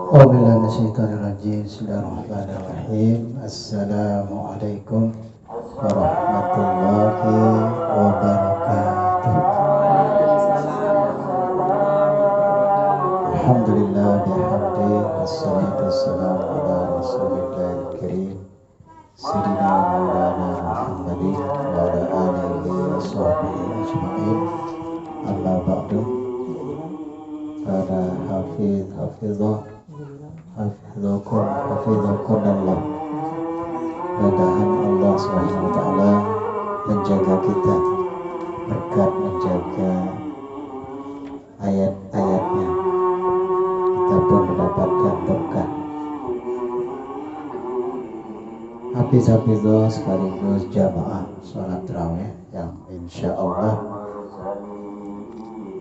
Bismillahirrahmanirrahim. Assalamualaikum warahmatullahi wabarakatuh. Alhamdulillah bihamdi wassalatu wassalamu ala rasulillahil karim Sayyidina Maulana Muhammadin wa ala alihi wa sahbihi ajma'in. Amma ba'du. Para hafizah Hafizakum Allah. Mudah-mudahan Allah Subhanahu wa taala menjaga kita berkat menjaga ayat-ayatnya. Kita pun mendapatkan berkah. Hafizah sekaligus jamaah sholat tarawih yang insya Allah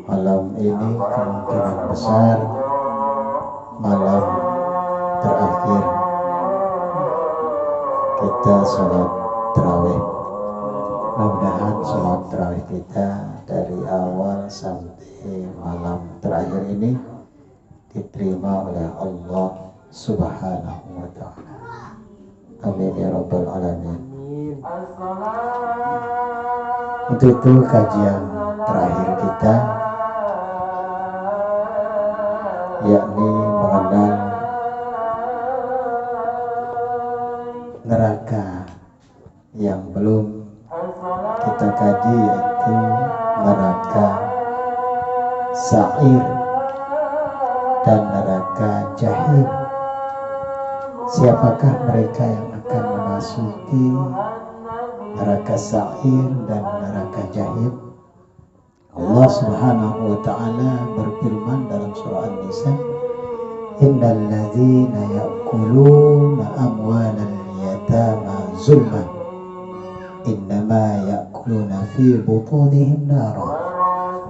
malam ini kemungkinan besar malam terakhir kita sholat tarawih. Mudah-mudahan sholat tarawih kita dari awal sampai malam terakhir ini diterima oleh Allah Subhanahu wa ta'ala. Amin ya rabbal alamin. Untuk itu kajian terakhir kita yakni mengenal neraka yang belum kita kaji, yaitu neraka sa'ir dan neraka jahim. Siapakah mereka yang akan memasuki neraka sa'ir dan neraka jahim? Allah Subhanahu wa ta'ala berfirman dalam surah An-Nisa, innal ladzina ya'kuluna amwalal yatama zulman innama ya'kuluna fi butunihim nara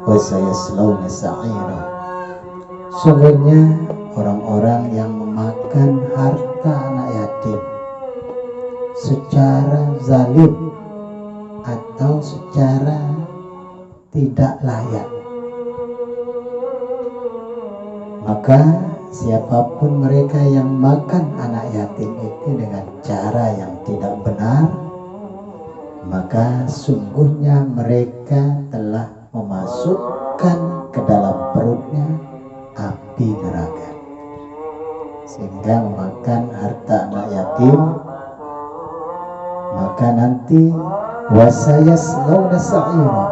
wa sayaslawna sa'ira. Sungguhnya orang-orang yang memakan harta anak yatim secara zalim atau secara tidak layak, maka siapapun mereka yang makan anak yatim itu dengan cara yang tidak benar, maka sungguhnya mereka telah memasukkan ke dalam perutnya api neraka. Sehingga memakan harta anak yatim, maka nanti wasayaslawna sa'ira,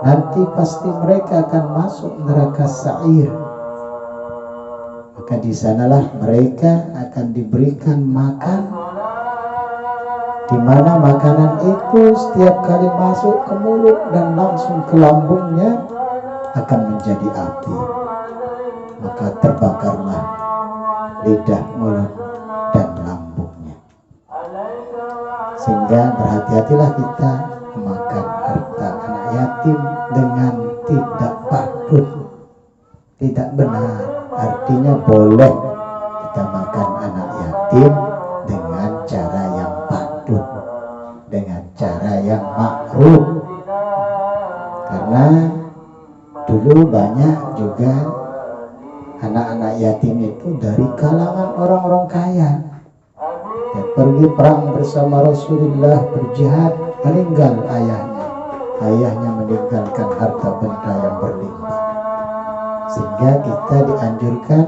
nanti pasti mereka akan masuk neraka sa'ir. Maka di sanalah mereka akan diberikan makan, di mana makanan itu setiap kali masuk ke mulut dan langsung ke lambungnya akan menjadi api. Maka terbakarlah lidah, mulut, dan lambungnya. Sehingga berhati-hatilah kita memakan harta anak yatim dengan tidak patut, tidak benar. Artinya boleh kita makan anak yatim dengan cara yang patut, dengan cara yang makruh. Karena dulu banyak juga anak-anak yatim itu dari kalangan orang-orang kaya. Dia pergi perang bersama Rasulullah, berjihad, meninggal ayahnya. Ayahnya meninggalkan harta benda yang berlimpah. Sehingga kita dianjurkan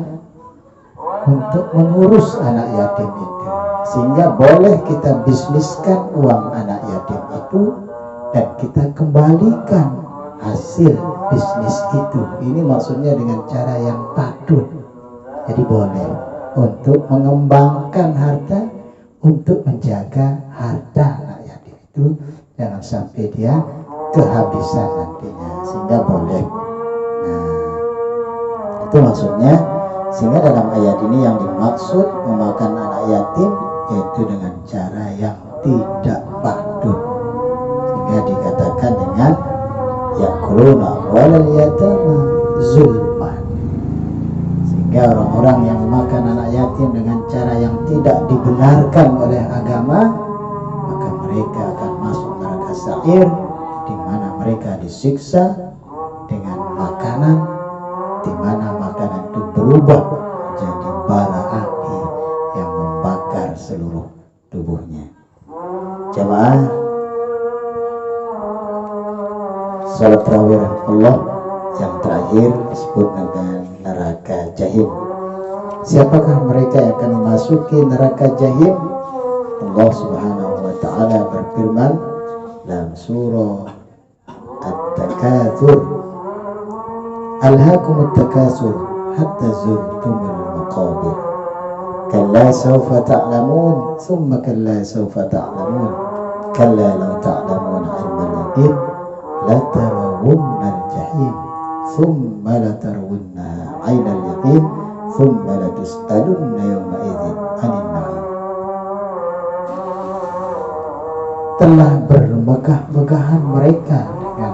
untuk mengurus anak yatim itu. Sehingga boleh kita bisniskan uang anak yatim itu dan kita kembalikan hasil bisnis itu. Ini maksudnya dengan cara yang patut. Jadi boleh untuk mengembangkan harta, untuk menjaga harta anak yatim itu jangan sampai dia kehabisan nantinya, sehingga boleh. Nah, itu maksudnya. Sehingga dalam ayat ini yang dimaksud memakan anak yatim yaitu dengan cara yang tidak patut, sehingga dikatakan dengan yakuluna walal yatama zulman. Sehingga orang-orang yang memakan anak yatim dengan cara yang tidak dibenarkan oleh agama, maka mereka akan masuk neraka sa'ir, di mana mereka disiksa dengan makanan, di mana makanan itu berubah menjadi bara api yang membakar seluruh tubuhnya. Jamaah salat tarawih Allah yang terakhir disebut dengan neraka jahim. Siapakah mereka yang akan memasuki neraka jahim? Allah Subhanahu wa taala berfirman dalam surah At-Takatsur, Alhaakumut takatsur hatta zurtumul maqabir. Kalla sawfa ta'lamun, thumma kalla sawfa ta'lamun, kalla law ta'lamuna 'ilmal yaqin la tarawunnal jahim, thumma la tarawunnaha 'ainal yaqin, thumma la tus'alunna yawma idzin 'anil na'im. Telah bermegah-megahan mereka dengan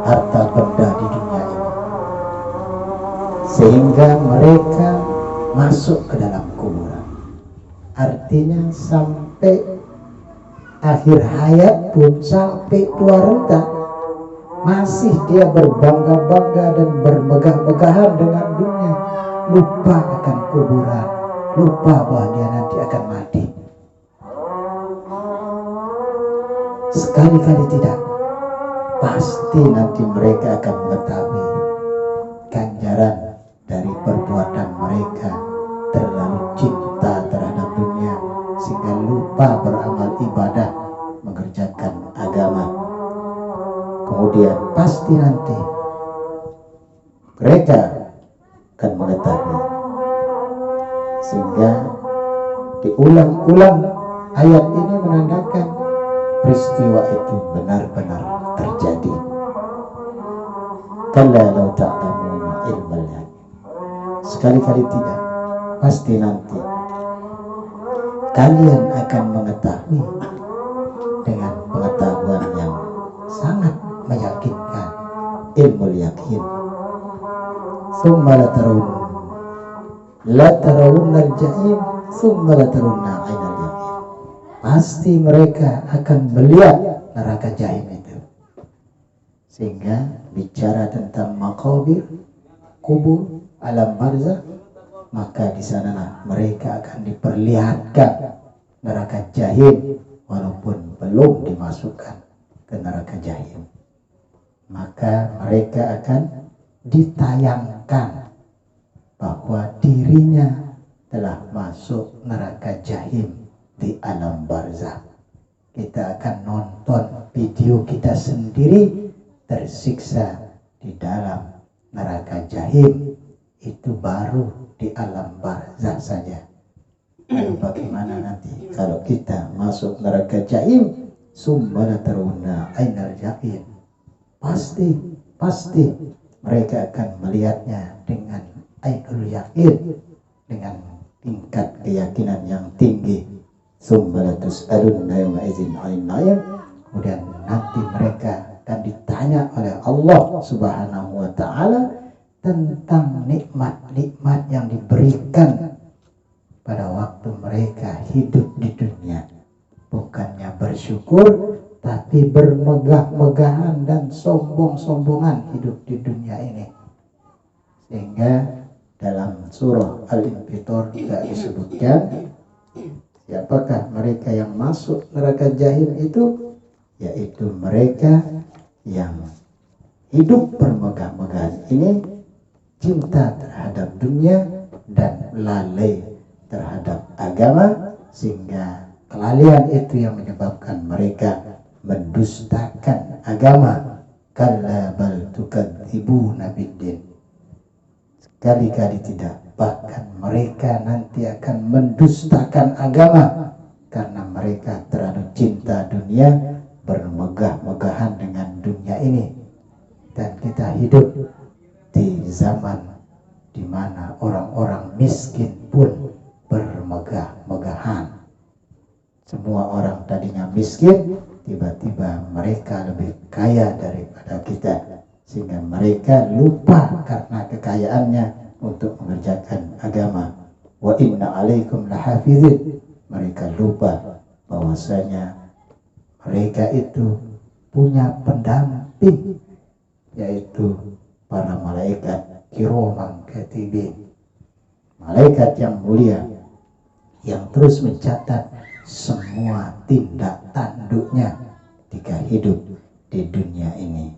harta benda di dunia ini, sehingga mereka masuk ke dalam kuburan. Artinya sampai akhir hayat pun, sampai tua renta, masih dia berbangga-bangga dan bermegah-megahan dengan dunia, lupa akan kuburan, lupa bahwa dia nanti akan mati. Sekali-kali tidak, pasti nanti mereka akan mengetahui ganjaran dari perbuatan mereka terlalu cinta terhadap dunia sehingga lupa beramal ibadah, mengerjakan agama. Kemudian pasti nanti mereka akan mengetahui, sehingga diulang-ulang ayat ini menandakan peristiwa itu benar-benar terjadi. Kalla law ta'lamuna ilmal yaqin. Sekali-kali tidak, pasti nanti kalian akan mengetahui dengan pengetahuan yang sangat meyakinkan, ilmu yakin. Tsumma la tarawunnal jahim, tsumma la tarawunna 'ainal yaqin. Pasti mereka akan melihat neraka jahim itu. Sehingga bicara tentang maqabir, kubur, alam barzakh, maka di sanalah mereka akan diperlihatkan neraka jahim walaupun belum dimasukkan ke neraka jahim. Maka mereka akan ditayangkan bahwa dirinya telah masuk neraka jahim di alam barzakh. Kita akan nonton video kita sendiri tersiksa di dalam neraka jahim. Itu baru di alam barzakh saja. Lalu bagaimana nanti kalau kita masuk neraka jahim? Tsumma la tarawunna 'ainal yaqin. Pasti mereka akan melihatnya dengan ainul yaqin, dengan tingkat keyakinan yang tinggi. Tsumma la tus'alunna yawma idzin 'anil na'im. Kemudian nanti mereka akan ditanya oleh Allah Subhanahu wa taala tentang nikmat-nikmat yang diberikan pada waktu mereka hidup di dunia. Bukannya bersyukur, tapi bermegah-megahan dan sombong-sombongan hidup di dunia ini. Sehingga dalam surah Al-Infitor juga disebutkan, siapakah mereka yang masuk neraka jahim itu? Yaitu mereka yang hidup bermegah-megahan ini, cinta terhadap dunia dan lalai terhadap agama, sehingga kelalaian itu yang menyebabkan mereka mendustakan agama. Kalla bal tukadzibuna biddin. Sekali-kali tidak, bahkan mereka nanti akan mendustakan agama karena mereka terlalu cinta dunia, bermegah-megahan dengan dunia ini. Dan kita hidup di zaman di mana orang-orang miskin pun bermegah-megahan. Semua orang tadinya miskin, tiba-tiba mereka lebih kaya daripada kita, sehingga mereka lupa karena kekayaannya untuk mengerjakan agama. Wa inna alaikum lahafizin. Mereka lupa bahwasanya mereka itu punya pendamping, yaitu para malaikat kiraman katibin. malaikat yang mulia yang terus mencatat semua tindak tanduknya ketika hidup di dunia ini.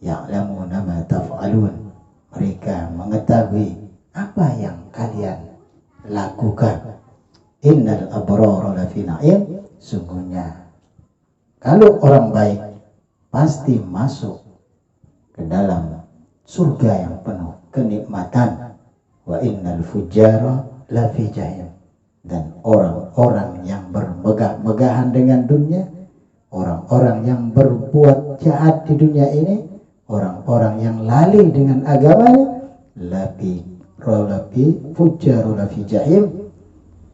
Ya'lamuna ma taf'alun, mereka mengetahui apa yang kalian lakukan. Innal abrara lafi na'im, sungguhnya kalau orang baik pasti masuk ke dalam surga yang penuh kenikmatan. Wa innal fujjara lafi jahim, dan orang-orang yang bermegah-megahan dengan dunia, orang-orang yang berbuat jahat di dunia ini, orang-orang yang lalai dengan agamanya, lafi fujjaru lafi jahim,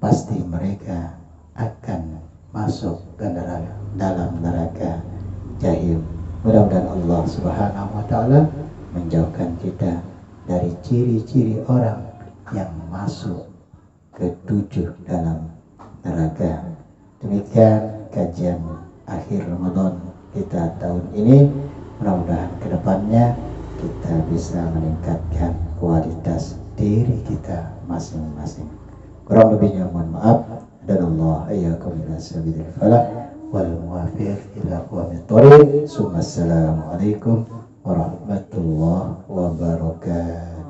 pasti mereka akan masuk ke neraka, dalam neraka jahim. Mudah-mudahan Allah Subhanahu wa taala menjauhkan kita dari ciri-ciri orang yang masuk ke-7 dalam neraka. Demikian kajian akhir Ramadan kita tahun ini. Mudah-mudahan kedepannya kita bisa meningkatkan kualitas diri kita masing-masing. Kurang lebihnya mohon maaf. Dan Allah ayyakum ila sabilil falah wal muwafiq ila aqwamit thoriq. Assalamualaikum warahmatullahi wabarakatuh.